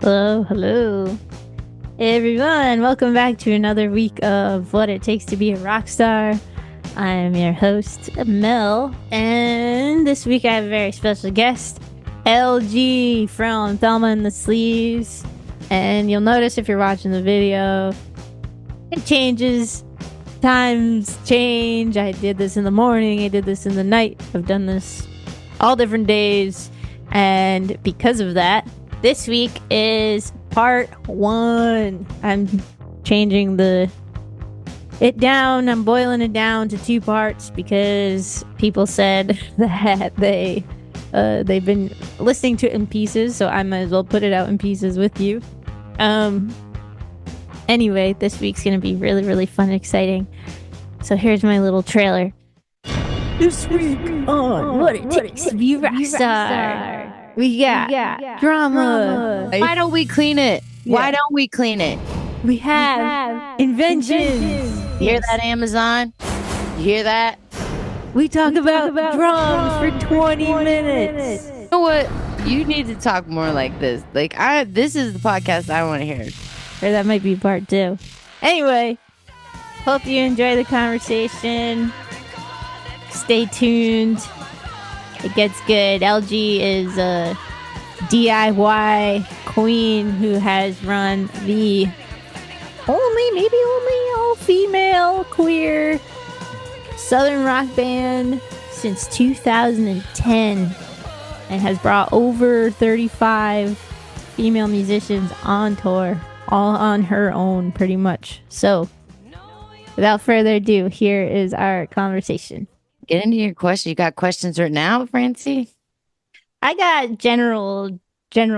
Hello, hello. Hey everyone, welcome back to another week of What It Takes to Be a Rock Star. I'm your host, Mel, and this week I have a very special guest, LG from Thelma and the Sleaze. And you'll notice if you're watching the video, it changes. Times change. I did this in the morning, I did this in the night. I've done this all different days. And because of that, this week is part 1. I'm changing it down. I'm boiling it down to 2 parts because people said that they've been listening to it in pieces, so I might as well put it out in pieces with you. Anyway, this week's gonna be really, really fun and exciting. So here's my little trailer. This week on What It Takes to Be a Rock Star, we got drama. Why don't we clean it? Yeah. Why don't we clean it? We have inventions. You hear that, Amazon? You hear that? We talk about drums for 20 minutes. You know what? You need to talk more like this. This is the podcast I want to hear. Or that might be part 2. Anyway, hope you enjoy the conversation. Stay tuned. It gets good. LG is a DIY queen who has run the maybe only all-female queer Southern rock band since 2010 and has brought over 35 female musicians on tour, all on her own pretty much. So without further ado, here is our conversation. Get into your question. You got questions right now, Francie? I got general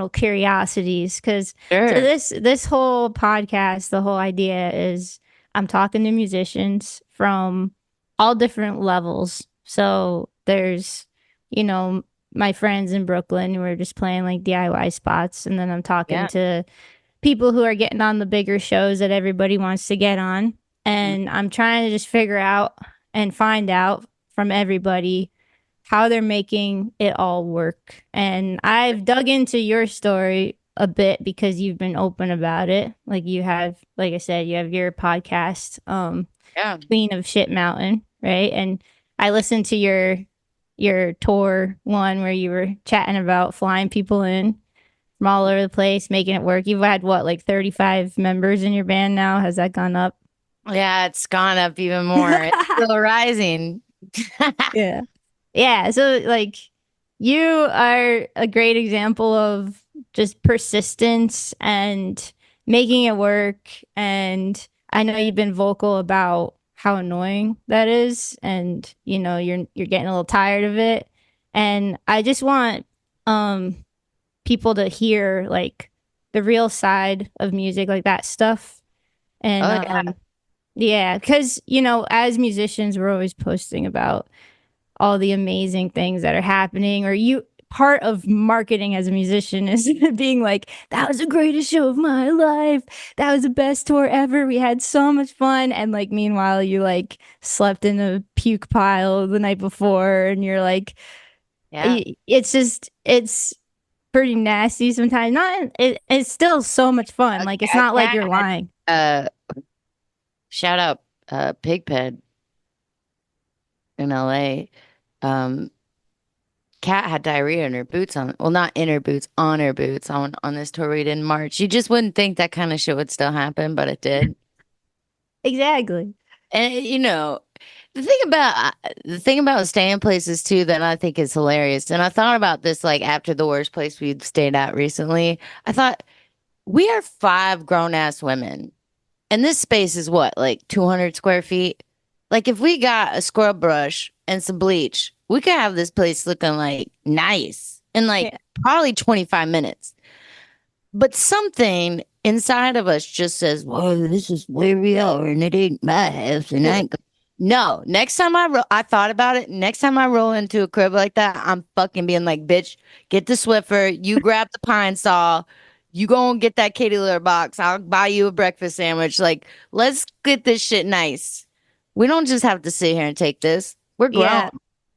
curiosities because Sure. so this whole podcast, the whole idea is I'm talking to musicians from all different levels. So there's, my friends in Brooklyn who are just playing like DIY spots, and then I'm talking to people who are getting on the bigger shows that everybody wants to get on, and I'm trying to just figure out and find out from everybody how they're making it all work. And I've dug into your story a bit because you've been open about it. Like you have, like I said, you have your podcast, Queen of Shit Mountain, right? And I listened to your tour one where you were chatting about flying people in from all over the place, making it work. You've had like 35 members in your band now. Has that gone up? Yeah, it's gone up even more. It's still rising. Yeah. So like you are a great example of just persistence and making it work. And I know you've been vocal about how annoying that is, and you're getting a little tired of it. And I just want people to hear like the real side of music, like that stuff. And yeah, because as musicians, we're always posting about all the amazing things that are happening, or part of marketing as a musician is being like, that was the greatest show of my life. That was the best tour ever. We had so much fun. And like, meanwhile, you like slept in a puke pile the night before, and you're like, it's pretty nasty sometimes. It's still so much fun. Like, it's not like you're lying. Shout out Pigpen in LA. Kat had diarrhea in her boots not in her boots, on her boots on this tour we did in March. You just wouldn't think that kind of shit would still happen, but it did. Exactly. And the thing about staying places too that I think is hilarious, and I thought about this like after the worst place we'd stayed at recently. I thought, we are 5 grown-ass women, and this space is what, like 200 square feet? Like, if we got a scrub brush and some bleach, we could have this place looking like nice in probably 25 minutes. But something inside of us just says, well, this is where we are, and it ain't my house, and I ain't. No, next time I thought about it. Next time I roll into a crib like that, I'm fucking being like, bitch, get the Swiffer. You grab the pine saw. You go and get that Katie Litter box. I'll buy you a breakfast sandwich. Like, let's get this shit nice. We don't just have to sit here and take this. We're grown.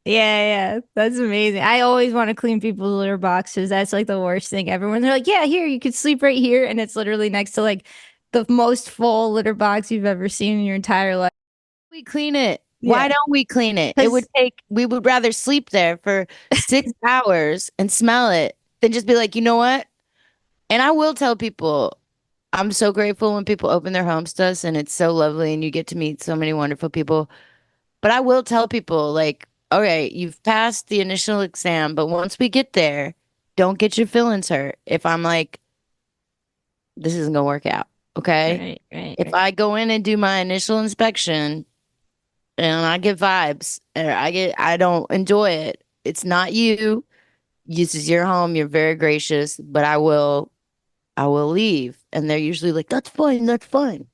Yeah, yeah. That's amazing. I always want to clean people's litter boxes. That's like the worst thing ever. When they're like, yeah, here, you could sleep right here. And it's literally next to like the most full litter box you've ever seen in your entire life. We clean it. Yeah. Why don't we clean it? Because, We would rather sleep there for 6 hours and smell it than just be like, you know what? And I will tell people, I'm so grateful when people open their homes to us and it's so lovely and you get to meet so many wonderful people. But I will tell people, like, okay, you've passed the initial exam, but once we get there, don't get your feelings hurt. If I'm like, this isn't gonna work out, okay? right, right, If right. I go in and do my initial inspection and I get vibes or I don't enjoy it, it's not you. This is your home. You're very gracious, but I will leave. And they're usually like, that's fine, that's fine.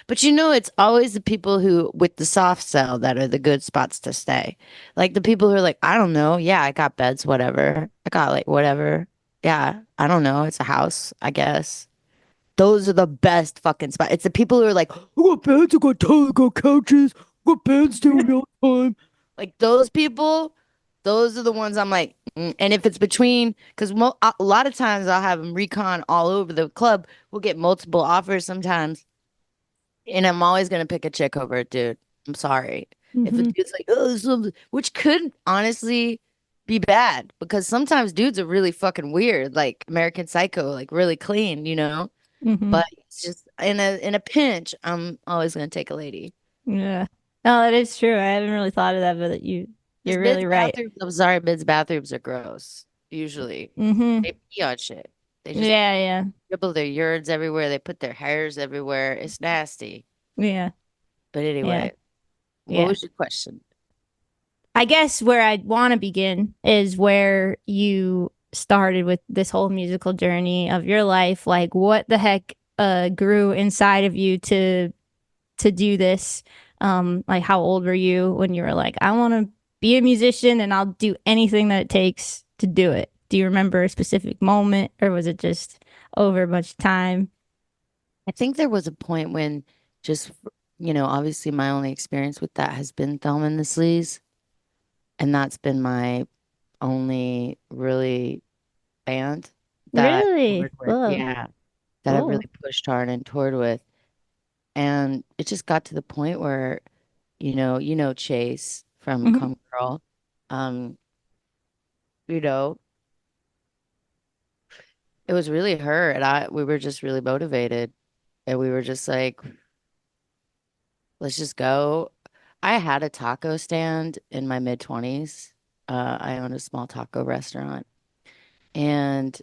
But you know, it's always the people who with the soft sell that are the good spots to stay. Like the people who are like, I don't know. Yeah, I got beds, whatever. I got like whatever. Yeah, I don't know. It's a house, I guess. Those are the best fucking spots. It's the people who are like, I got beds, I got towels, I got couches, I got beds doing all the time. Like those people, those are the ones I'm like, and if it's between, because a lot of times I'll have them recon all over the club. We'll get multiple offers sometimes, and I'm always gonna pick a chick over a dude. I'm sorry. If a Hmm. dude's like, oh, which could honestly be bad because sometimes dudes are really fucking weird, like American Psycho, like really clean, you know? Hmm. But it's just in a pinch, I'm always gonna take a lady. Yeah. No, that is true. I haven't really thought of that, but Because you're really right. I'm sorry, men's bathrooms are gross. Usually. Hmm. They pee on shit. They just Yeah, yeah, dribble their urines everywhere. They put their hairs everywhere. It's nasty. yeah, But yeah, anyway, what yeah. was your question? I guess where I'd want to begin is where you started with this whole musical journey of your life. Like, what the heck grew inside of you to do this? Like, how old were you when you were like, I want to be a musician and I'll do anything that it takes to do it? Do you remember a specific moment, or was it just over much time? I think there was a point when just, obviously my only experience with that has been Thelma and the Sleaze. And that's been my only really band that I toured Really? with. Whoa, Yeah. That I've cool. really pushed hard and toured with. And it just got to the point where, Chase from Hmm. Come Girl, um, you know, it was really her and we were just really motivated and we were just like, let's just go. I had a taco stand in my mid 20s. I owned a small taco restaurant and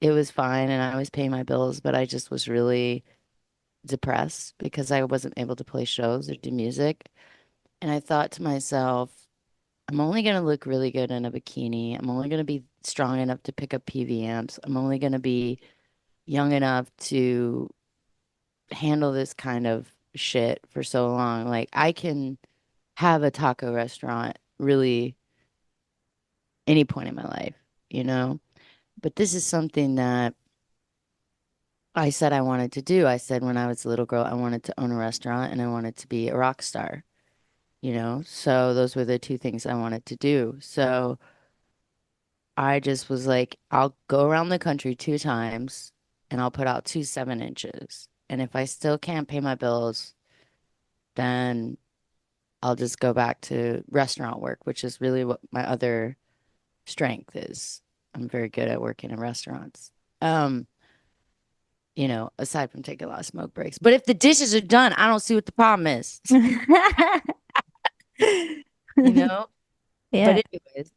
it was fine and I was paying my bills, but I just was really depressed because I wasn't able to play shows or do music. And I thought to myself, I'm only going to look really good in a bikini. I'm only going to be strong enough to pick up PV amps. I'm only going to be young enough to handle this kind of shit for so long. Like, I can have a taco restaurant really any point in my life, you know? But this is something that I said I wanted to do. I said when I was a little girl, I wanted to own a restaurant and I wanted to be a rock star, you know? So those were the two things I wanted to do. So I just was like, I'll go around the country 2 times and I'll put out 2 7 inches. And if I still can't pay my bills, then I'll just go back to restaurant work, which is really what my other strength is. I'm very good at working in restaurants. Um, aside from taking a lot of smoke breaks. But if the dishes are done, I don't see what the problem is, you know? But Yeah. anyways,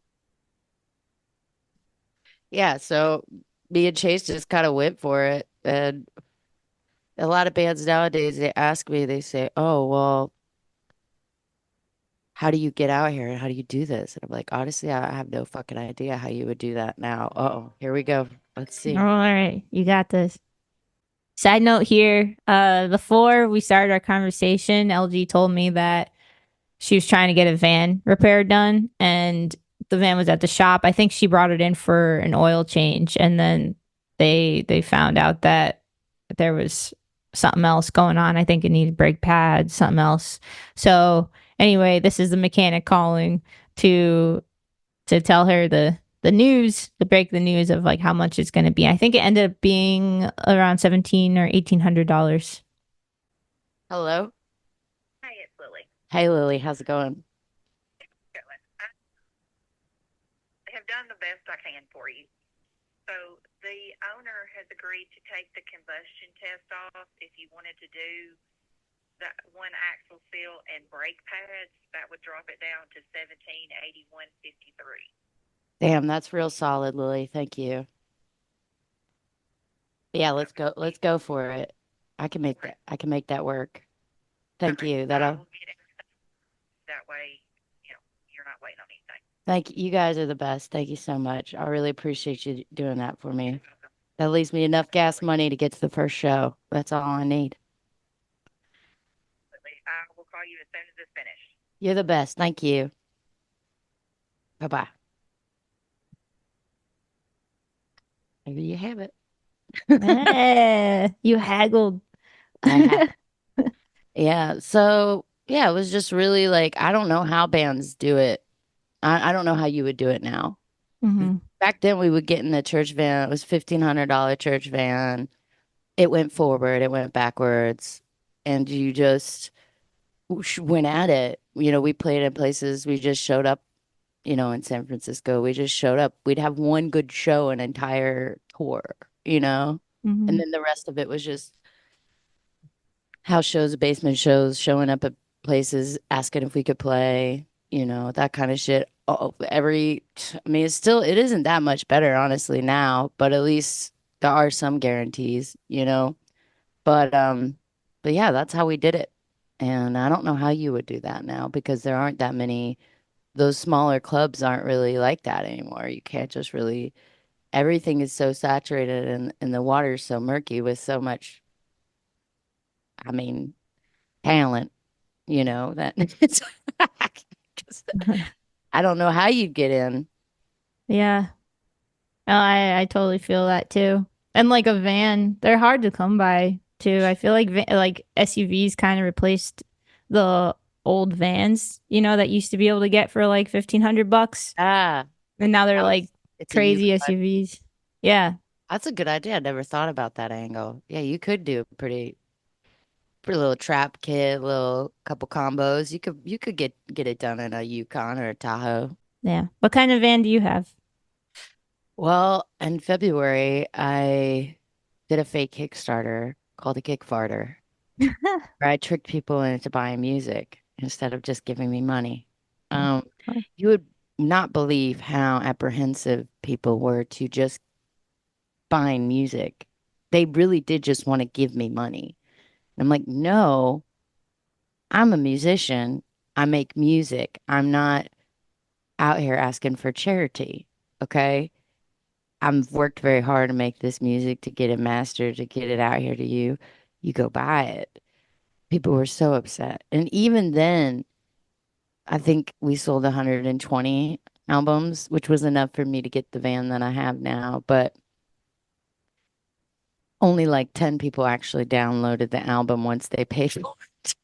yeah, so me and Chase just kind of went for it. And a lot of bands nowadays, they ask me, they say, oh, well, how do you get out here? How do you do this? And I'm like, honestly, I have no fucking idea how you would do that now. Uh-oh, here we go. Let's All see. right, you got this. Side note here, before we started our conversation, LG told me that she was trying to get a van repair done and the van was at the shop. I think she brought it in for an oil change and then they found out that there was something else going on. I think it needed brake pads, something else. So anyway, this is the mechanic calling. to tell her the news, to break the news of like how much it's going to be. I think it ended up being around 17 or $1,800. Hello. Hey, it's Lily. Hey, Lily. How's it going? Going. I have done the best I can for you. So the owner has agreed to take the combustion test off. If you wanted to do that one axle seal and brake pads, that would drop it down to 1781.53. Damn, that's real solid, Lily. Thank you. Yeah, let's Okay. go. Let's go for it. I can make Right. that. I can make that work. Thank Okay. you. I That'll will get it that way. You know, you're not waiting on anything. thank you. You guys are the best. Thank you so much. I really appreciate you doing that for You're me. welcome. That leaves me enough gas Absolutely. money to get to the first show. That's all I need. Absolutely. I will call you as soon as it's finished. You're the best. Thank you. Bye bye. There you have it. You haggled. I have. Yeah. So yeah, it was just really like I don't know how bands do it. I don't know how you would do it now. Hmm. Back then we would get in the church van. It was $1,500 church van. It went forward, it went backwards, and you just went at it. We played in places. We just showed up, in San Francisco. We just showed up. We'd have one good show an entire tour, you know? And Hmm. then the rest of it was just house shows, basement shows, showing up at places, asking if we could play, that kind of shit. I mean, it isn't that much better, honestly, now, but at least there are some guarantees, you know? But, um, but yeah, that's how we did it. And I don't know how you would do that now because there aren't that many, those smaller clubs aren't really like that anymore. You can't just really, everything is so saturated and the water's so murky with so much, I mean, talent, that it's, 'cause I don't know how you'd get in. Yeah. No, I totally feel that too. And like a van, they're hard to come by too. I feel like like SUVs kind of replaced the old vans, that used to be able to get for like $1,500. Ah, And now they're that like was, it's a crazy Yukon. SUVs. Yeah. That's a good idea. I never thought about that angle. Yeah, you could do a pretty little trap kit, little couple combos. You could get it done in a Yukon or a Tahoe. Yeah. What kind of van do you have? Well, in February, I did a fake Kickstarter called a Kickfarter, where I tricked people into buying music instead of just giving me money. Um, you would not believe how apprehensive people were to just buying music. They really did just want to give me money. And I'm like, no, I'm a musician. I make music. I'm not out here asking for charity. Okay. I've worked very hard to make this music, to get it mastered, to get it out here to you. You go buy it. People were so upset. And even then, I think we sold 120 albums, which was enough for me to get the van that I have now. But only like 10 people actually downloaded the album once they paid for it.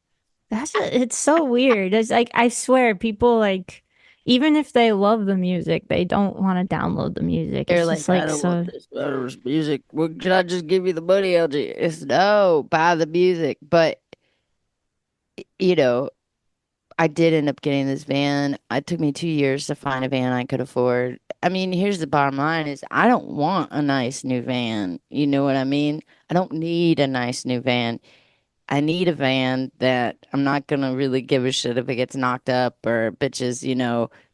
It's so weird. It's like I swear people like even if they love the music, they don't want to download the music. They're It's just like, I like don't want so this music. Well, can I just give you the money, LG? It's no, buy the music. But, you know, I did end up getting this van. It took me 2 years to find a van I could afford. I mean, here's the bottom line is I don't want a nice new van. You know what I mean? I don't need a nice new van. I need a van that I'm not gonna really give a shit if it gets knocked up or bitches,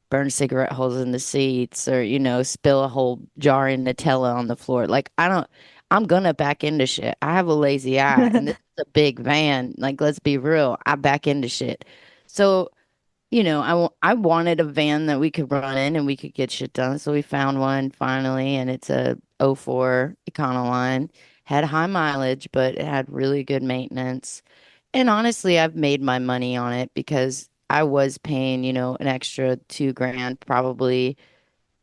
burn cigarette holes in the seats or, spill a whole jar of Nutella on the floor. Like I'm gonna back into shit. I have a lazy eye and this is a big van. Like, let's be real. I back into shit. So, I wanted a van that we could run in and we could get shit done. So we found one finally, and it's a '04 Econoline. Had high mileage, but it had really good maintenance. And honestly, I've made my money on it because I was paying, an extra 2 grand probably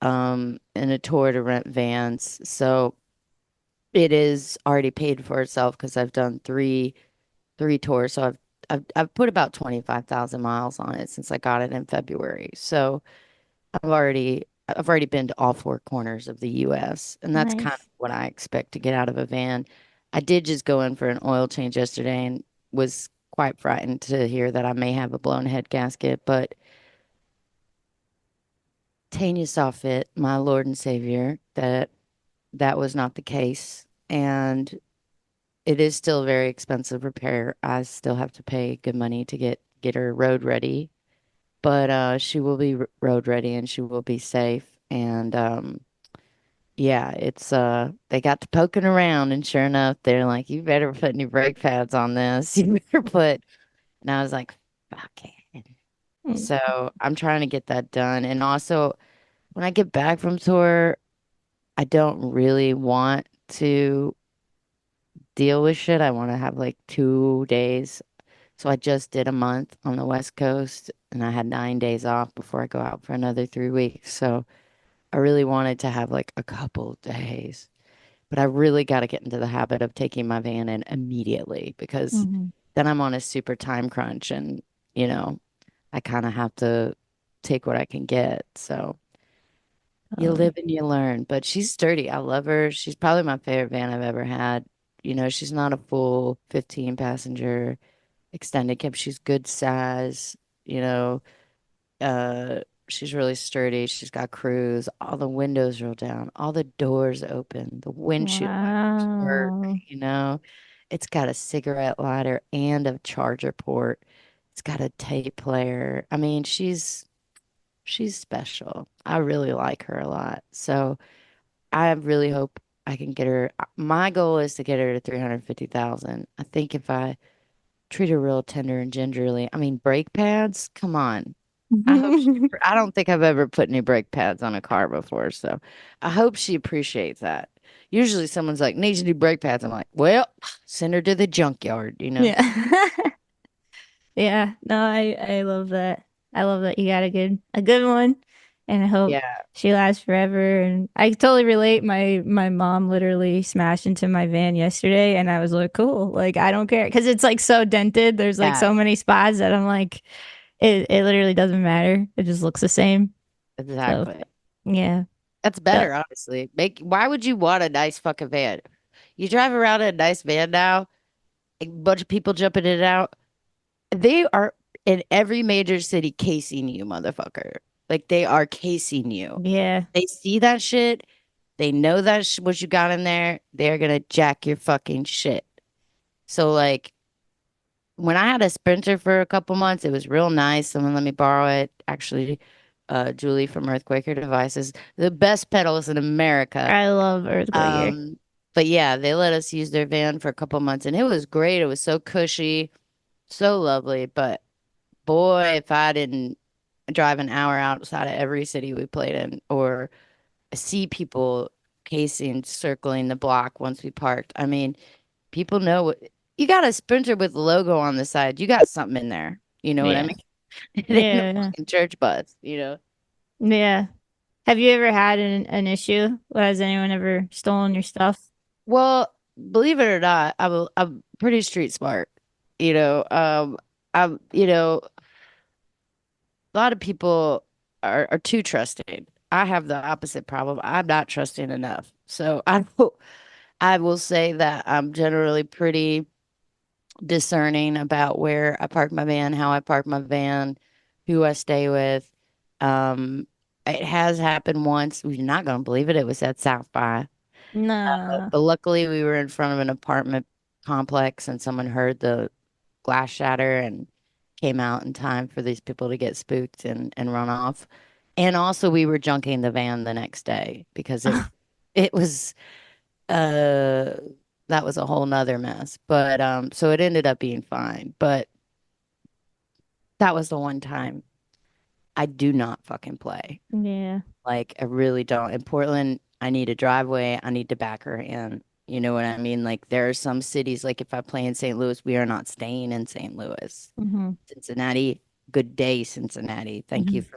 in a tour to rent vans. So it is already paid for itself because I've done three tours. So I've I've put about 25,000 miles on it since I got it in February. So I've already been to all four corners of the US, and that's kind of Nice. what I expect to get out of a van. I did just go in for an oil change yesterday and was quite frightened to hear that I may have a blown head gasket, but Tanya saw fit, my Lord and Savior, that that was not the case. And it is still a very expensive repair. I still have to pay good money to get her road ready, but she will be road ready and she will be safe. And yeah, it's they got to poking around and sure enough, they're like, you better put any brake pads on this. You better put and I was like, fuck it. Mm. So I'm trying to get that done. And also when I get back from tour, I don't really want to deal with shit. I want to have like 2 days. So I just did a month on the West Coast and I had 9 days off before I go out for another 3 weeks. So I really wanted to have like a couple days, but I really got to get into the habit of taking my van in immediately because Mhm. then I'm on a super time crunch and, you know, I kind of have to take what I can get. So you Totally. live and you learn, but she's sturdy. I love her. She's probably my favorite van I've ever had. You know, she's not a full 15 passenger extended cab. She's good size, you know. Uh, she's really sturdy. She's got cruise. All the windows roll down. All the doors open. The windshield wipers work, Wow. you know. It's got a cigarette lighter and a charger port. It's got a tape player. I mean, she's special. I really like her a lot. So I really hope I can get her. My goal is to get her to 350,000. I think if I treat her real tender and gingerly, I mean, brake pads, come on. I don't think I've ever put any brake pads on a car before, so I hope she appreciates that. Usually someone's like, needs new brake pads. I'm like, well, send her to the junkyard, you know? Yeah. Yeah. No, I love that. I love that you got a good one, and I hope Yeah. she lasts forever. And I totally relate. My mom literally smashed into my van yesterday, and I was like, cool. Like I don't care because it's like so dented. There's like Yeah, so many spots that I'm like, it literally doesn't matter. It just looks the same. So exactly. yeah. That's So, better, honestly. Why would you want a nice fucking van? You drive around in a nice van now, a bunch of people jumping in and out. They are in every major city casing you, motherfucker. Like they are casing you. yeah. They see that shit. They know that what you got in there. They're gonna jack your fucking shit. So like when I had a Sprinter for a couple months, it was real nice. Someone let me borrow it. Actually, Julie from Earthquaker Devices, the best pedals in America. I love Earthquaker. Um, but yeah, they let us use their van for a couple months, and it was great. It was so cushy, so lovely. But boy, if I didn't drive an hour outside of every city we played in, or see people casing, circling the block once we parked. I mean, people know what you got a Sprinter with the logo on the side. You got something in there. You know what I Yeah. mean? It ain't a Yeah. fucking church bus, you know? Yeah. Have you ever had an issue? Has anyone ever stolen your stuff? Well, believe it or not, I'm pretty street smart. You know, a lot of people are too trusting. I have the opposite problem. I'm not trusting enough. So I will say that I'm generally pretty discerning about where I park my van, how I park my van, who I stay with. Um, it has happened once. You're not going to believe it. It was at South by. Nah. But luckily, we were in front of an apartment complex and someone heard the glass shatter and came out in time for these people to get spooked and run off. And also, we were junking the van the next day because it was uh that was a whole nother mess. But so it ended up being fine. But that was the one time I do not fucking play. Yeah. Like I really don't. In Portland, I need a driveway. I need to back her in. You know what I mean? Like there are some cities, like if I play in St. Louis, we are not staying in St. Louis. Hmm. Cincinnati, good day, Cincinnati. Thank you Hmm.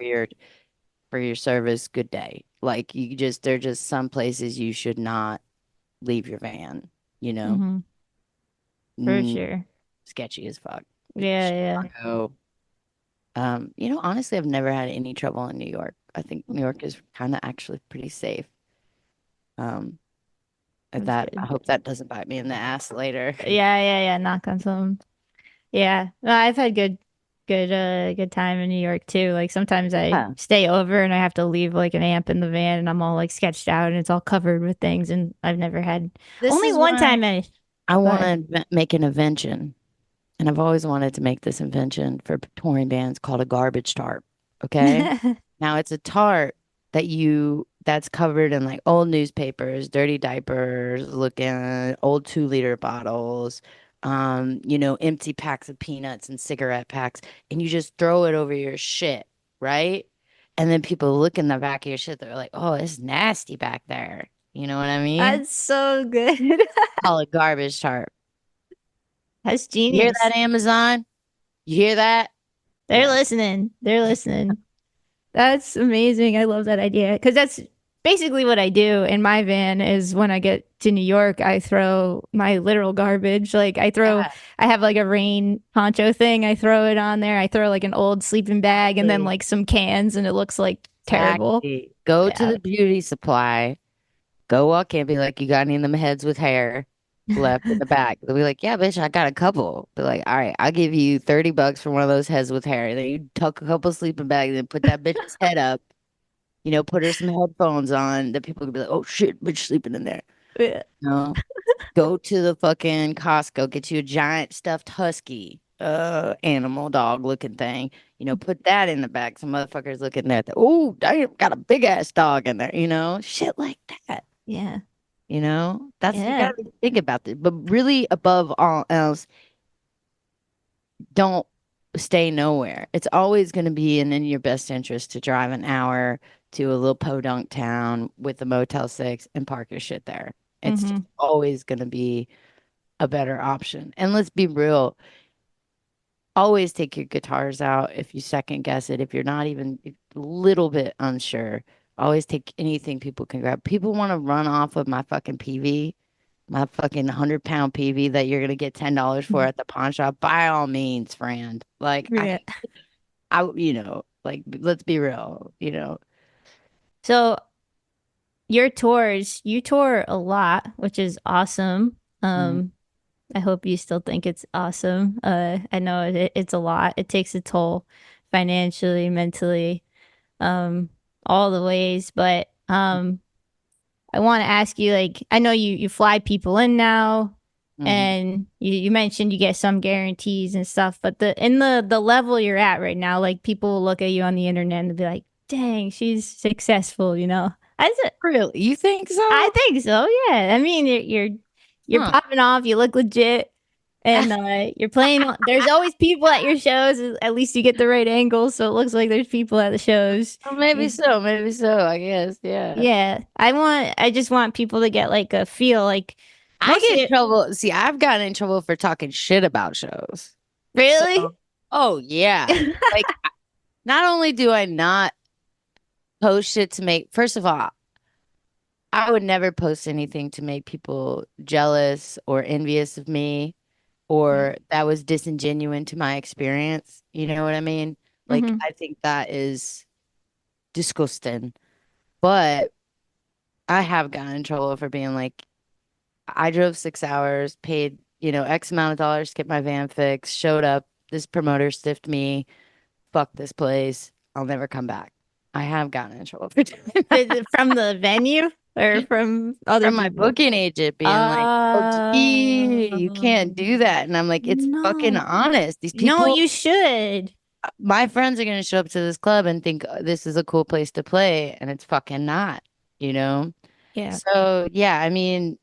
for your service. Good day. Like you just there are just some places you should not leave your van, you know? Hmm. For Mm, sure. sketchy as fuck. Yeah, yeah. Chicago. Honestly, I've never had any trouble in New York. I think New York is kind of actually pretty safe. Um, That's I good. hope that doesn't bite me in the ass later. Yeah, yeah, yeah. Knock on some. Yeah. No, I've had good time in New York too. Like sometimes I Yeah. stay over and I have to leave like an amp in the van and I'm all like sketched out and it's all covered with things and I've never had This only is one why time I I go want ahead. to make an invention. And I've always wanted to make this invention for touring bands called a garbage tarp. Okay. Now it's a tarp that's covered in like old newspapers, dirty diapers, looking old 2 liter bottles, empty packs of peanuts and cigarette packs, and you just throw it over your shit, right? And then people look in the back of your shit, they're like, oh, it's nasty back there. You know what I mean? That's so good. Call it garbage tarp. That's You hear genius. that, Amazon? You hear that? They're Yeah. listening. They're listening. That's amazing. I love that idea because that's basically what I do in my van is when I get to New York, I throw my literal garbage. Like Yeah, I have like a rain poncho thing. I throw it on there. I throw like an old sleeping bag and then exactly. like some cans and it looks like terrible. Exactly. Go to Yeah. the beauty supply. Go walk in, be like, you got any of them heads with hair left in the back? They'll be like, yeah, bitch, I got a couple. Be like, all right, I'll give you $30 for one of those heads with hair. And then you tuck a couple sleeping bags and put that bitch's head up, put her some headphones on that people could be like, oh shit, bitch sleeping in there. Yeah. No. Go to the fucking Costco, get you a giant stuffed husky, animal dog looking thing. Put that in the back. Some motherfuckers looking at that. Oh, damn, got a big ass dog in there, shit like that. Yeah. That's you Yeah. gotta think about this. But really, above all else, don't stay nowhere. It's always going to be in your best interest to drive an hour to a little podunk town with a Motel 6 and park your shit there. It's just Mm-hmm. always going to be a better option. And let's be real, always take your guitars out if you second guess it. If you're not even a little bit unsure, always take anything people can grab. People want to run off of my fucking PV, my fucking 100-pound PV that you're gonna get $10 for at the pawn shop. By all means, friend. Like Yeah. like let's be real. So your tours, you tour a lot, which is awesome. Mm, I hope you still think it's awesome. I know it's a lot. It takes a toll financially, mentally, um, all the ways. But I want to ask you, like, I know you fly people in now, mhm. and you mentioned you get some guarantees and stuff. But the level you're at right now, like people will look at you on the internet and be like, "Dang, she's successful," you know. Really? You think I so? think so. Yeah. I mean, you're Huh. popping off. You look legit, and you're playing. There's always people at your shows. At least you get the right angle, so it looks like there's people at the shows. Well, maybe You- so. Maybe so. I guess. Yeah. Yeah. I just want people to get like a feel. Like I most get of in it. trouble. See, I've gotten in trouble for talking shit about shows. So, Really? oh yeah. Like, not only do I not post shit to make, first of all, I would never post anything to make people jealous or envious of me Yeah. or that was disingenuine to my experience. You know what I mean? Like, Hmm. I think that is disgusting. But I have gotten in trouble for being like, I drove 6 hours, paid, X amount of dollars to get my van fixed, showed up. This promoter stiffed me. Fuck this place. I'll never come back. I have gotten in trouble for doing that. From the venue or from other From my people? booking agent being like, oh, gee, you can't do that. And I'm like, it's fucking No. honest. These No, people, you should. my friends are going to show up to this club and think this is a cool place to play. And it's fucking not, you know? Yeah. So, yeah, I mean,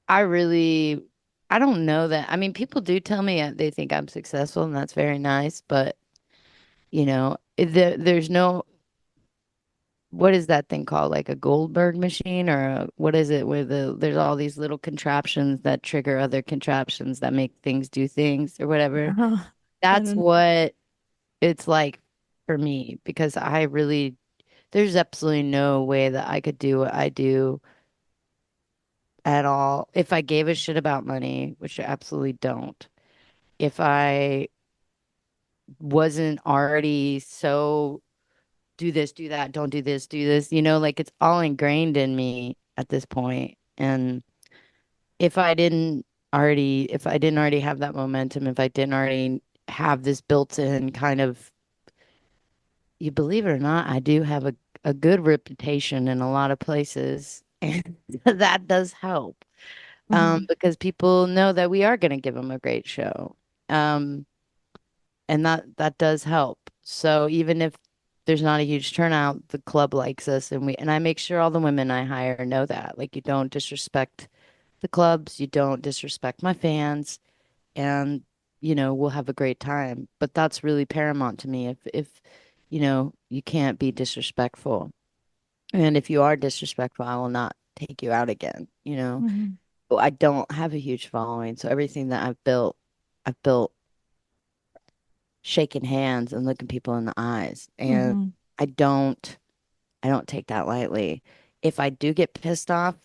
I really, I don't know that. I mean, people do tell me they think I'm successful, and that's very nice. But, there's no, what is that thing called? Like a Goldberg machine or what is it where there's all these little contraptions that trigger other contraptions that make things do things or whatever. Oh, I That's don't. what it's like for me because there's absolutely no way that I could do what I do at all if I gave a shit about money, which I absolutely don't. if I wasn't already so do this, do that, don't do this, do this, like it's all ingrained in me at this point. And if I didn't already have that momentum, if I didn't already have this built in kind of, you believe it or not, I do have a good reputation in a lot of places. And that does help. Mhm. Because people know that we are going to give them a great show. Um, and that does help. So even if there's not a huge turnout, the club likes us, and I make sure all the women I hire know that. Like, you don't disrespect the clubs, you don't disrespect my fans, and we'll have a great time. But that's really paramount to me. If you can't be disrespectful, and if you are disrespectful, I will not take you out again. Mhm. I don't have a huge following, so everything that I've built shaking hands and looking people in the eyes. And Mhm. I don't I don't take that lightly. If I do get pissed off,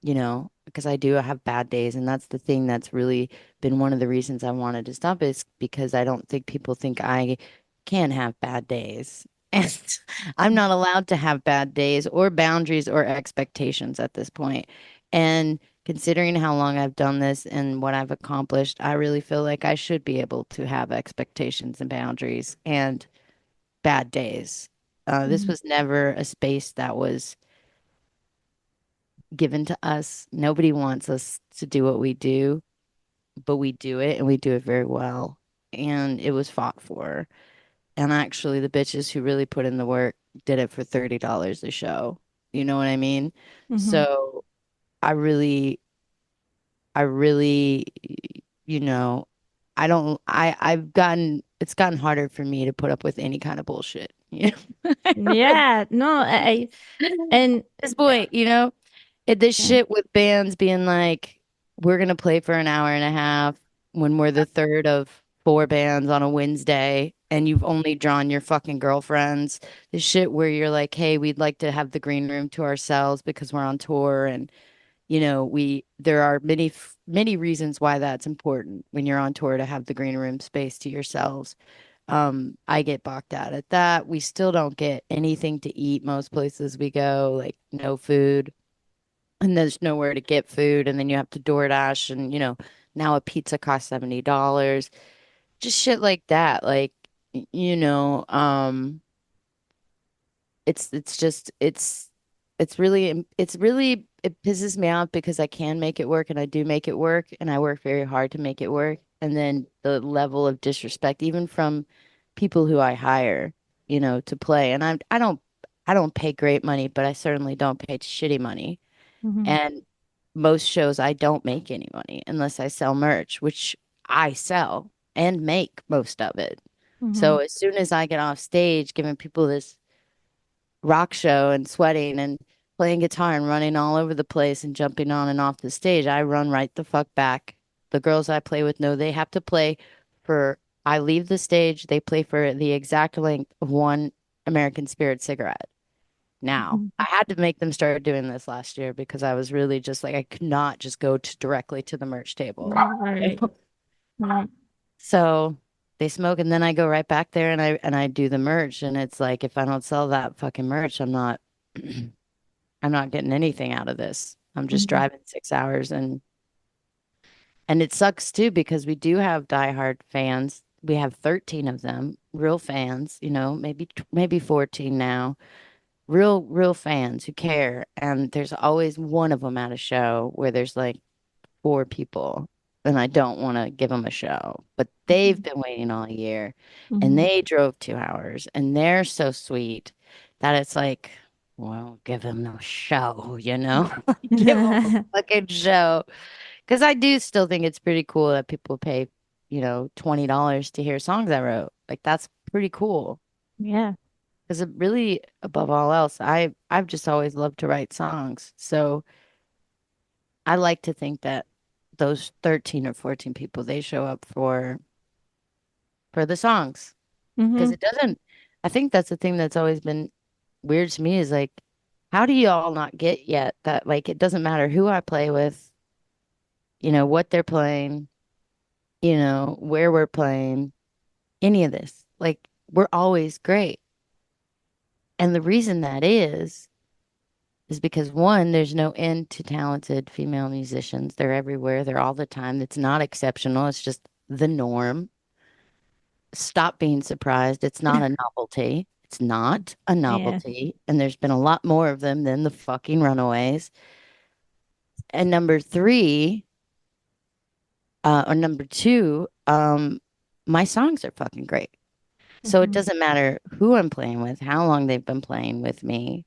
because I do have bad days, and that's the thing that's really been one of the reasons I wanted to stop is because I don't think people think I can have bad days. And I'm not allowed to have bad days or boundaries or expectations at this point. And considering how long I've done this and what I've accomplished, I really feel like I should be able to have expectations and boundaries and bad days. This Mhm. was never a space that was given to us. Nobody wants us to do what we do, but we do it and we do it very well. And it was fought for. And actually, the bitches who really put in the work did it for $30 a show. You know what I mean? Mhm. So I really, I really, you know, I don't, it's gotten harder for me to put up with any kind of bullshit. Yeah, no, and This point, this yeah. shit with bands being like, we're gonna play for an hour and a half when we're the third of four bands on a Wednesday and you've only drawn your fucking girlfriends. This shit where you're like, hey, we'd like to have the green room to ourselves because we're on tour, and there are many reasons why that's important when you're on tour to have the green room space to yourselves. I get balked at that. We still don't get anything to eat most places we go, like no food, and there's nowhere to get food, and then you have to DoorDash, and now a pizza costs $70. Just shit like that. Like, y- you know, um, it's just it's really it pisses me off because I can make it work and I do make it work and I work very hard to make it work. And then the level of disrespect, even from people who I hire, to play. And I don't pay great money, but I certainly don't pay shitty money. Mhm. And most shows I don't make any money unless I sell merch, which I sell and make most of it. So Mhm. as soon as I get off stage giving people this rock show and sweating and playing guitar and running all over the place and jumping on and off the stage, I run right the fuck back. The girls I play with know they have to play for, I leave the stage, they play for the exact length of one American Spirit cigarette. Now, Mhm. I had to make them start doing this last year because I was really just like, I could not just go directly to the merch table. Right. Right. So they smoke and then I go right back there and I do the merch, and it's like if I don't sell that fucking merch, I'm not getting anything out of this. I'm just Mhm. driving 6 hours, and it sucks too because we do have diehard fans. We have 13 of them, real fans, maybe 14 now. Real fans who care, and there's always one of them at a show where there's like four people, and I don't want to give them a show, but they've Mhm. been waiting all year and Mhm. they drove 2 hours and they're so sweet that it's like, well, give them a show, give them a fucking show. Because I do still think it's pretty cool that people pay, $20 to hear songs I wrote. Like, that's pretty cool. Yeah. Because it really, above all else, I've just always loved to write songs. So I like to think that those 13 or 14 people, they show up for the songs. Because Mhm. it doesn't, I think that's the thing that's always been weird to me is like, how do y'all not get yet that like it doesn't matter who I play with, what they're playing. where we're playing, any of this. Like, we're always great. And the reason that is because one, there's no end to talented female musicians. They're everywhere, they're all the time. It's not exceptional, it's just the norm. Stop being surprised. It's not a novelty. It's not a Yeah. novelty. And there's been a lot more of them than the fucking runaways. And number three, or number two, my songs are fucking great. So it Mhm. doesn't matter who I'm playing with, how long they've been playing with me.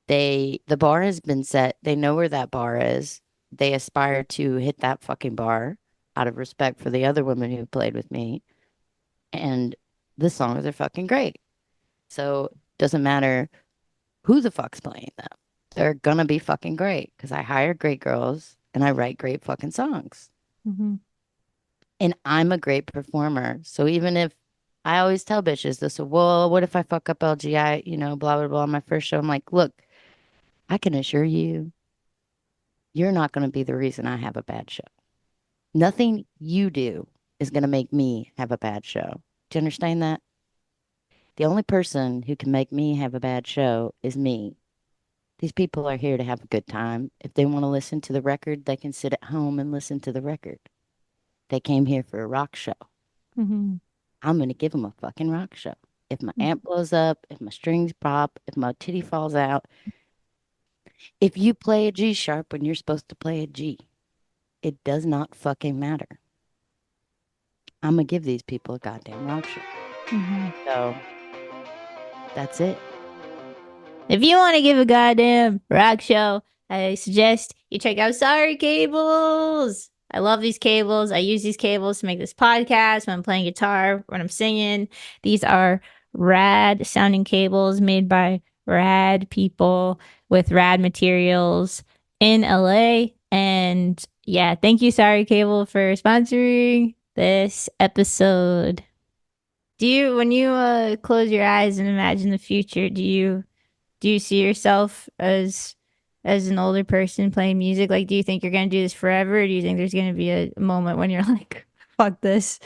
The bar has been set. They know where that bar is. They aspire to hit that fucking bar out of respect for the other women who played with me. And the songs are fucking great. So it doesn't matter who the fuck's playing them. They're gonna be fucking great because I hire great girls and I write great fucking songs. Mhm. And I'm a great performer. So even if I always tell bitches this, well, what if I fuck up LGI, blah, blah, blah, on my first show? I'm like, look, I can assure you, you're not going to be the reason I have a bad show. Nothing you do is going to make me have a bad show. Do you understand that? The only person who can make me have a bad show is me. These people are here to have a good time. If they want to listen to the record, they can sit at home and listen to the record. They came here for a rock show. Mhm. I'm going to give them a fucking rock show. If my Mhm. amp blows up, if my strings pop, if my titty falls out, if you play a G sharp when you're supposed to play a G, it does not fucking matter. I'm going to give these people a goddamn rock show. Mhm. So that's it. If you want to give a goddamn rock show, I suggest you check out Sorry Cables. I love these cables. I use these cables to make this podcast when I'm playing guitar, when I'm singing. These are rad sounding cables made by rad people with rad materials in LA. And yeah, thank you, Sorry Cable, for sponsoring this episode. When you close your eyes and imagine the future, do you see yourself as an older person playing music? Like, do you think you're gonna do this forever, or do you think there's gonna be a moment when you're like, fuck this?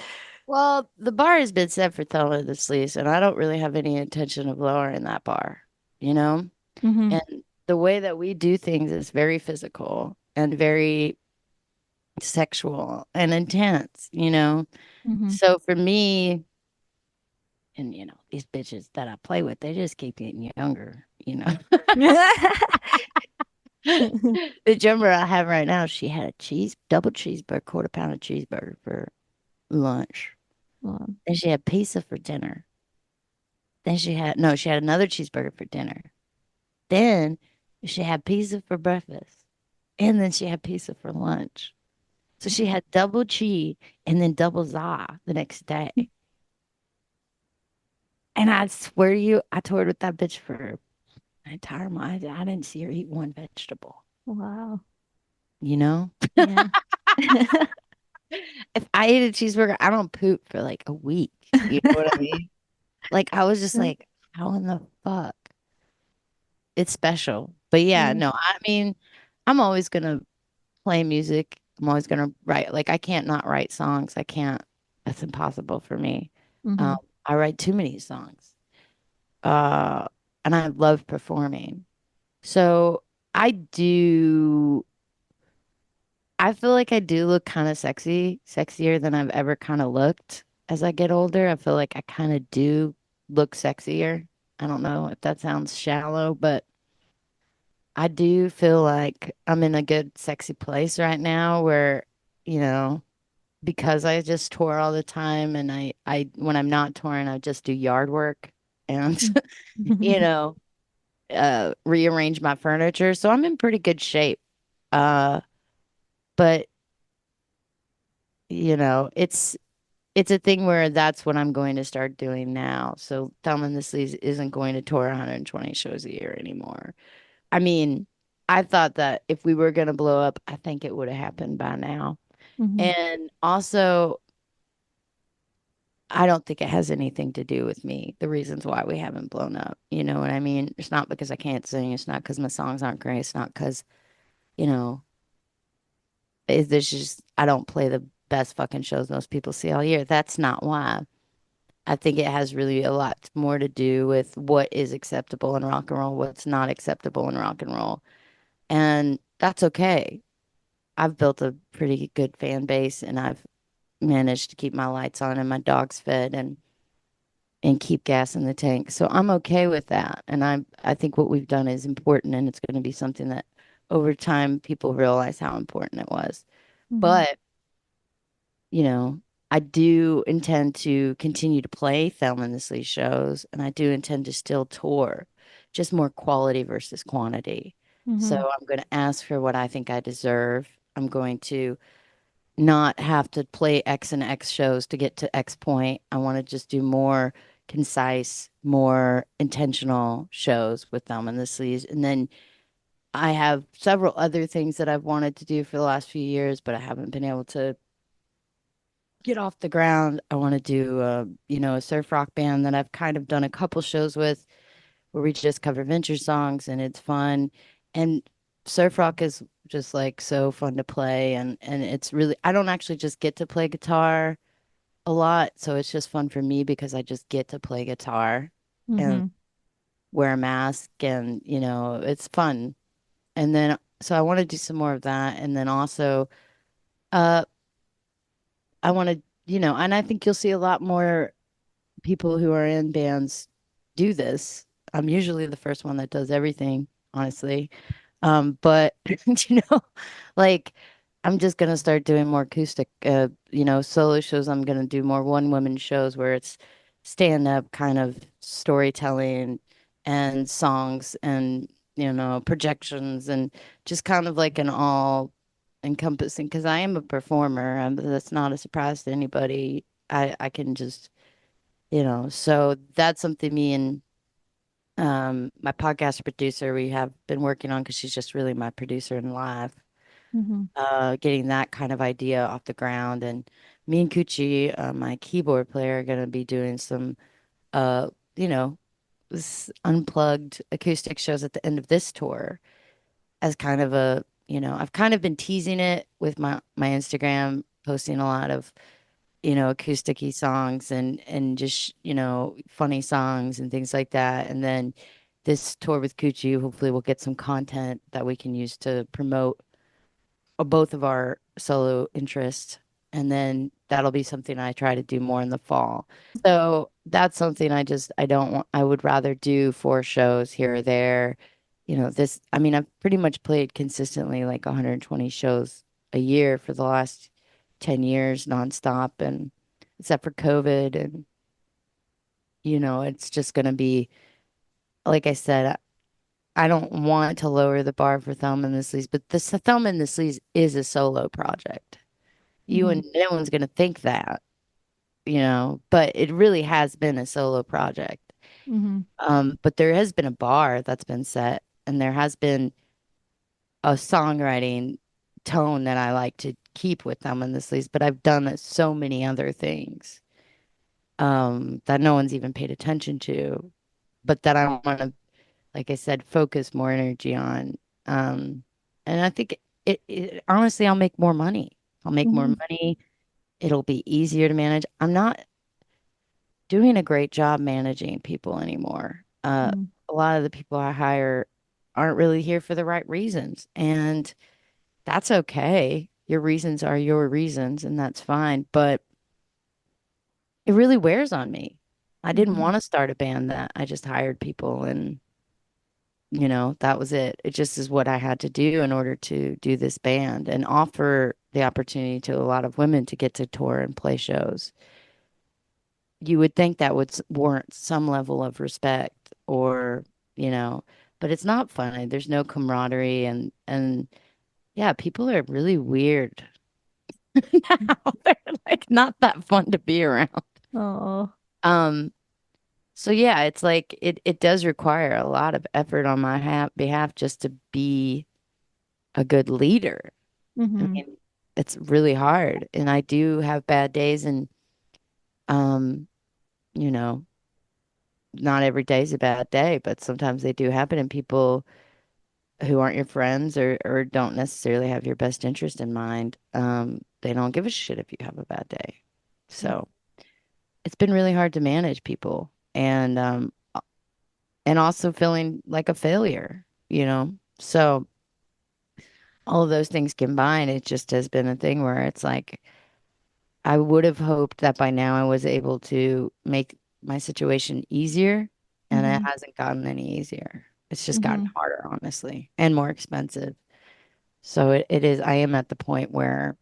Well, the bar has been set for Thelma the Sleaze, and I don't really have any intention of lowering that bar, you know? Mm-hmm. And the way that we do things is very physical and very sexual and intense. Mm-hmm. So for me, and these bitches that I play with, they just keep getting younger. The drummer I have right now, she had a double cheeseburger, quarter pounder cheeseburger for lunch. Well, Then she had pizza for dinner. Then she had another cheeseburger for dinner. Then she had pizza for breakfast. And then she had pizza for lunch. So she had double cheese and then double za the next day. And I swear to you, I toured with that bitch for an entire month. I didn't see her eat one vegetable, wow. you know? Yeah. If I ate a cheeseburger, I don't poop for like a week. You know what I mean? Like, I was just like, how in the fuck? It's special. But yeah, Yeah. no, I mean, I'm always gonna play music. I'm always gonna write. Like, I can't not write songs. I can't. That's impossible for me. Mm-hmm. I write too many songs. Uh, and I love performing. So I do. I feel like I do look kind of sexier than I've ever kind of looked as I get older. I feel like I kind of do look sexier. I don't know if that sounds shallow, but I do feel like I'm in a good, sexy place right now where, you know, because I just tour all the time and when I'm not touring, I just do yard work and, you know, rearrange my furniture. So I'm in pretty good shape. Uh, but it's a thing where that's what I'm going to start doing now. So Thelma and the Sleaze isn't going to tour 120 shows a year anymore. I mean, I thought that if we were going to blow up, I think it would have happened by now. Mm-hmm. And also, I don't think it has anything to do with me, the reasons why we haven't blown up. You know what I mean? It's not because I can't sing. It's not because my songs aren't great. It's not because, you know, there's just, I don't play the best fucking shows most people see all year. That's not why. I think it has really a lot more to do with what is acceptable in rock and roll, what's not acceptable in rock and roll. And that's okay. I've built a pretty good fan base and I've managed to keep my lights on and my dogs fed and keep gas in the tank. So I'm okay with that. And I think what we've done is important and it's going to be something that over time people realize how important it was. Mm-hmm. But, you know, I do intend to continue to play Thelma and the Sleaze shows and I do intend to still tour, just more quality versus quantity. So Mm-hmm. I'm going to ask for what I think I deserve. I'm going to not have to play X and X shows to get to X point. I want to just do more concise, more intentional shows with them in the sleeves. And then I have several other things that I've wanted to do for the last few years, but I haven't been able to get off the ground. I want to do, a surf rock band that I've kind of done a couple shows with where we just cover vintage songs and it's fun. And surf rock is just like so fun to play and it's really I don't actually just get to play guitar a lot, so it's just fun for me because I just get to play guitar and Mm-hmm. wear a mask and it's fun. And then so I want to do some more of that and then also uh I want to and I think you'll see a lot more people who are in bands do this. I'm usually the first one that does everything, honestly. But like I'm just gonna start doing more acoustic, solo shows. I'm gonna do more one woman shows where it's stand up kind of storytelling and songs and projections and just kind of like an all encompassing because I am a performer. That's not a surprise to anybody. I can just so that's something me and my podcast producer we have been working on because she's just really my producer in live, Mm-hmm. getting that kind of idea off the ground. And me and Kuchi, my keyboard player, are gonna be doing some uh, you know, unplugged acoustic shows at the end of this tour as kind of I've kind of been teasing it with my Instagram, posting a lot of acousticy songs and just, funny songs and things like that. And then this tour with Coochie, hopefully we'll get some content that we can use to promote both of our solo interests. And then that'll be something I try to do more in the fall. So that's something I don't want, I would rather do 4 shows here or there. I mean, I've pretty much played consistently like 120 shows a year for the last 10 years nonstop. And except for COVID. And, it's just going to be, like I said, I don't want to lower the bar for Thelma and the Sleaze, but the Thelma and the Sleaze is a solo project. You Mm-hmm. and no one's going to think that, but it really has been a solo project. Mm-hmm. But there has been a bar that's been set, and there has been a songwriting tone that I like to keep with Thelma and the Sleaze, but I've done so many other things that no one's even paid attention to, but that I want to, like I said, focus more energy on. Um, and I think honestly, I'll make more money. I'll make more Mm-hmm. money. It'll be easier to manage. I'm not doing a great job managing people anymore. Mm-hmm. A lot of the people I hire aren't really here for the right reasons, and that's okay. Your reasons are your reasons, and that's fine. But it really wears on me. I didn't Mm-hmm. want to start a band that I just hired people and that was it. It just is what I had to do in order to do this band and offer the opportunity to a lot of women to get to tour and play shows. You would think that would warrant some level of respect or, you know, but it's not funny. There's no camaraderie and yeah, people are really weird now. They're like not that fun to be around. Oh. Um, so yeah, it's like it does require a lot of effort on my behalf just to be a good leader. I Mm-hmm. mean, it's really hard. And I do have bad days and um, you know, not every day is a bad day, but sometimes they do happen and people who aren't your friends or don't necessarily have your best interest in mind, they don't give a shit if you have a bad day. So it's been really hard to manage people and also feeling like a failure, you know? So all of those things combined, it just has been a thing where it's like I would have hoped that by now I was able to make my situation easier, and it Mm-hmm. hasn't gotten any easier. It's just gotten Mm-hmm. harder, honestly, and more expensive. So it is, I am at the point where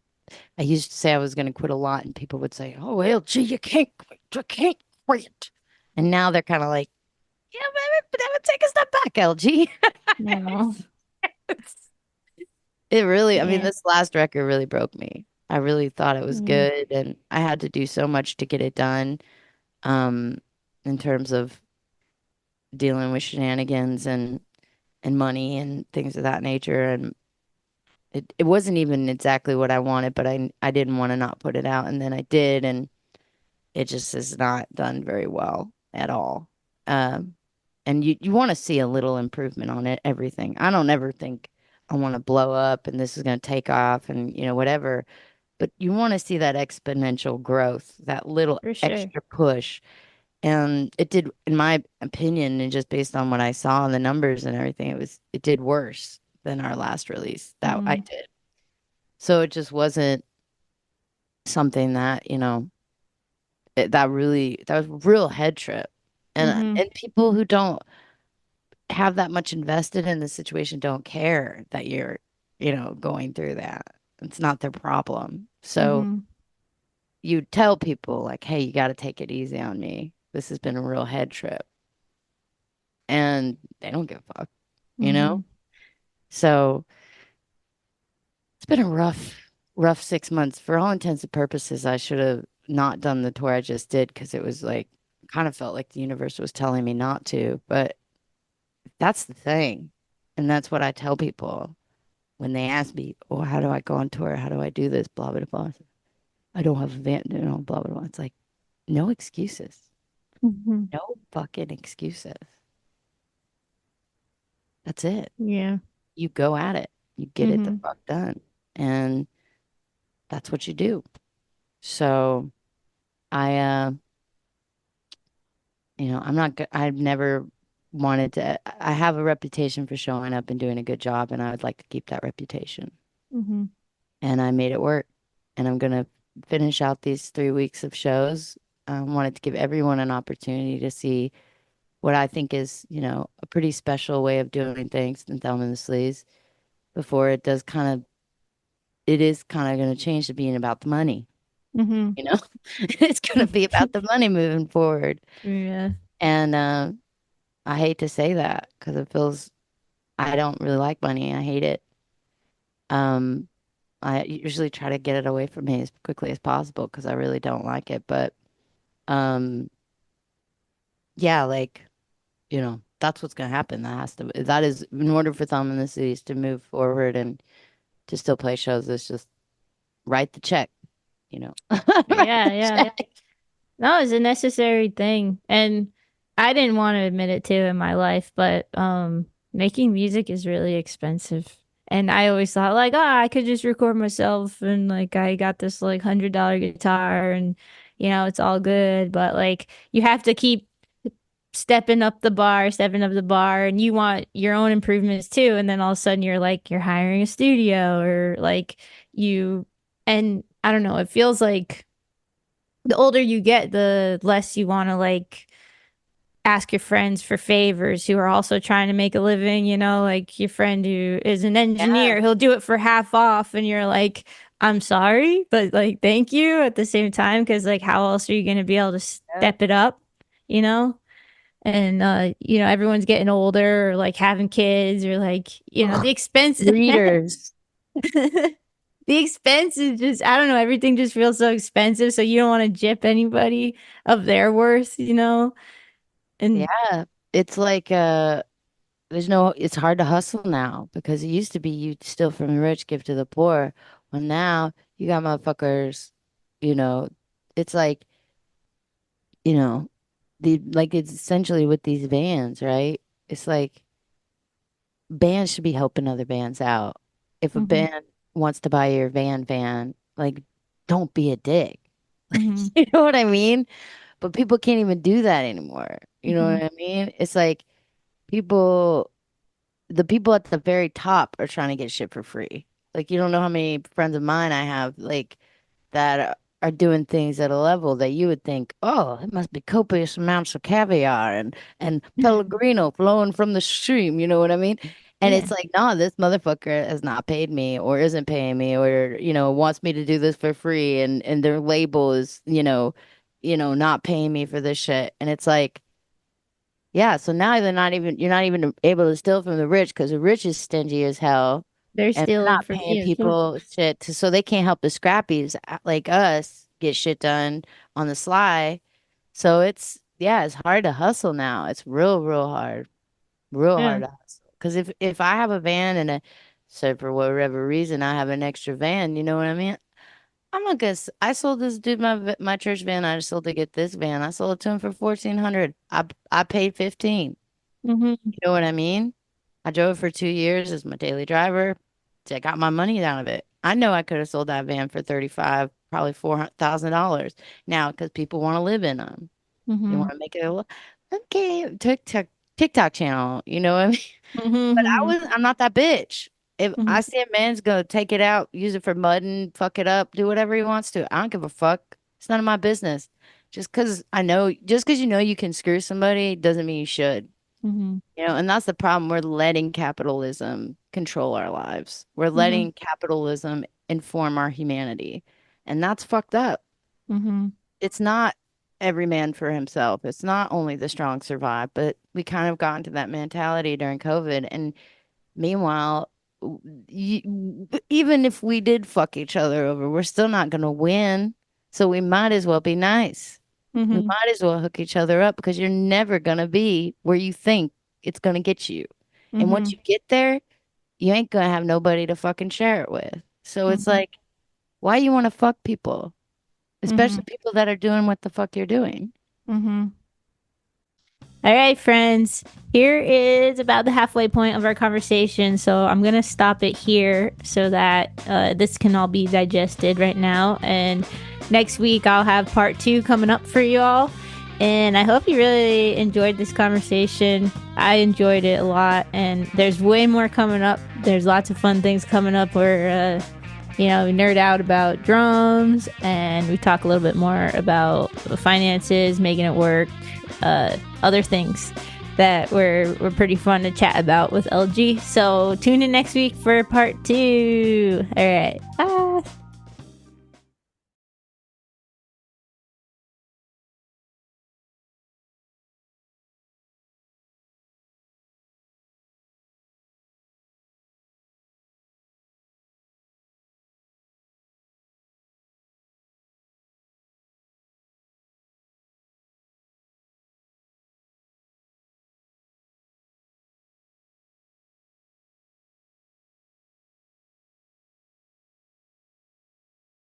I used to say I was going to quit a lot, and people would say, "Oh, LG, you can't quit. You can't quit." And now they're kind of like, "Yeah, but that would take a step back, LG." No. It really, I mean, Yeah. this last record really broke me. I really thought it was Mm-hmm. good, and I had to do so much to get it done, um, in terms of dealing with shenanigans and money and things of that nature. And it wasn't even exactly what I wanted, but I didn't want to not put it out, and then I did, and it just has not done very well at all. Um, and you want to see a little improvement on it, everything. I don't ever think I want to blow up and this is going to take off and whatever, but you want to see that exponential growth, that little For sure. extra push. And it did, in my opinion, and just based on what I saw and the numbers and everything, it did worse than our last release that I Mm-hmm. did. So it just wasn't something that, that was a real head trip. Mm-hmm. And people who don't have that much invested in the situation don't care that you're, going through that. It's not their problem. So Mm-hmm. you tell people like, hey, you got to take it easy on me. This has been a real head trip. And they don't give a fuck, you Mm-hmm. know? So it's been a rough 6 months. For all intents and purposes, I should have not done the tour I just did because it was like, kind of felt like the universe was telling me not to. But that's the thing. And that's what I tell people when they ask me, oh, how do I go on tour? How do I do this? Blah, blah, blah. I don't have a van, blah, blah, blah. It's like, no excuses. Mm-hmm. No fucking excuses. That's it. Yeah. You go at it. You get it the Mm-hmm. fuck done. And that's what you do. So I, I've never wanted to, I have a reputation for showing up and doing a good job, and I would like to keep that reputation. Mm-hmm. And I made it work. And I'm going to finish out these 3 weeks of shows. I wanted to give everyone an opportunity to see what I think is, a pretty special way of doing things in Thelma and the Sleaze before it is kind of going to change to being about the money, Mm-hmm. you know? It's going to be about the money moving forward. Yeah. And I hate to say that because I don't really like money. I hate it. Um, I usually try to get it away from me as quickly as possible because I really don't like it. But um, yeah, like, that's what's gonna happen. That is in order for Thumb in the Cities to move forward and to still play shows, it's just write the check, Write Yeah. the Yeah. check. No, it's a necessary thing. And I didn't want to admit it to in my life, but making music is really expensive. And I always thought like, oh, I could just record myself and like I got this like $100 guitar and it's all good, but like you have to keep stepping up the bar and you want your own improvements too. And then all of a sudden you're like you're hiring a studio or like you and I don't know, it feels like the older you get, the less you want to like ask your friends for favors who are also trying to make a living, like your friend who is an Yeah. engineer, he'll do it for half off and you're like, I'm sorry, but like thank you at the same time because like how else are you going to be able to Yeah. step it up, you know? And everyone's getting older or like having kids or like, the Ugh, expense readers. the expense is just I don't know, everything just feels so expensive, so you don't want to jip anybody of their worth. And Yeah. It's like it's hard to hustle now because it used to be you steal from the rich, give to the poor. Well, now you got motherfuckers, you know, it's like, you know, it's essentially with these vans, right? It's like bands should be helping other bands out. If a hmm band wants to buy your van, like don't be a dick. Mhm. You know what I mean? But people can't even do that anymore. You know Mhm. what I mean? It's like people, the people at the very top are trying to get shit for free. Like, you don't know how many friends of mine I have, like, that are doing things at a level that you would think, oh, it must be copious amounts of caviar and Pellegrino flowing from the stream. You know what I mean? And Yeah. it's like, no, this motherfucker has not paid me or isn't paying me or, wants me to do this for free. And their label is, not paying me for this shit. And it's like, yeah, so now you're not even able to steal from the rich because the rich is stingy as hell They're and they're stealing not from paying you too. people shit so they can't help the scrappies like us get shit done on the sly. So it's hard to hustle now. It's real hard, real Yeah. hard to hustle. Because if I have a van so for whatever reason I have an extra van, you know what I mean? I'm not gonna. I sold this dude my church van. I just sold to get this van. I sold it to him for 1,400. I paid 15. Mhm. You know what I mean? I drove for 2 years as my daily driver. I got my money out of it. I know I could have sold that van for 35, probably $400,000 now because people want to live in them. They want Mhm. to make it a okay TikTok channel. You know what I mean? But Mhm. I'm not that bitch. If Mhm. I see a man's gonna take it out, use it for mudding, fuck it up, do whatever he wants to. I don't give a fuck. It's none of my business. Just because you know you can screw somebody doesn't mean you should. Mhm. And that's the problem. We're letting capitalism control our lives. We're Mhm. letting capitalism inform our humanity. And that's fucked up. Mhm. It's not every man for himself. It's not only the strong survive, but we kind of got into that mentality during COVID. And meanwhile, even if we did fuck each other over, we're still not going to win. So we might as well be nice. We Mhm. might as well hook each other up because you're never going to be where you think it's going to get you. And once Mhm. you get there, you ain't going to have nobody to fucking share it with. So it's Mhm. like, why you want to fuck people, especially Mhm. people that are doing what the fuck you're doing? Mhm. All right, friends. Here is about the halfway point of our conversation. So I'm going to stop it here so that this can all be digested right now. And next week, I'll have part 2 coming up for you all. And I hope you really enjoyed this conversation. I enjoyed it a lot. And there's way more coming up. There's lots of fun things coming up where, we nerd out about drums and we talk a little bit more about finances, making it work, other things that were pretty fun to chat about with LG. So tune in next week for part 2. All right. Bye.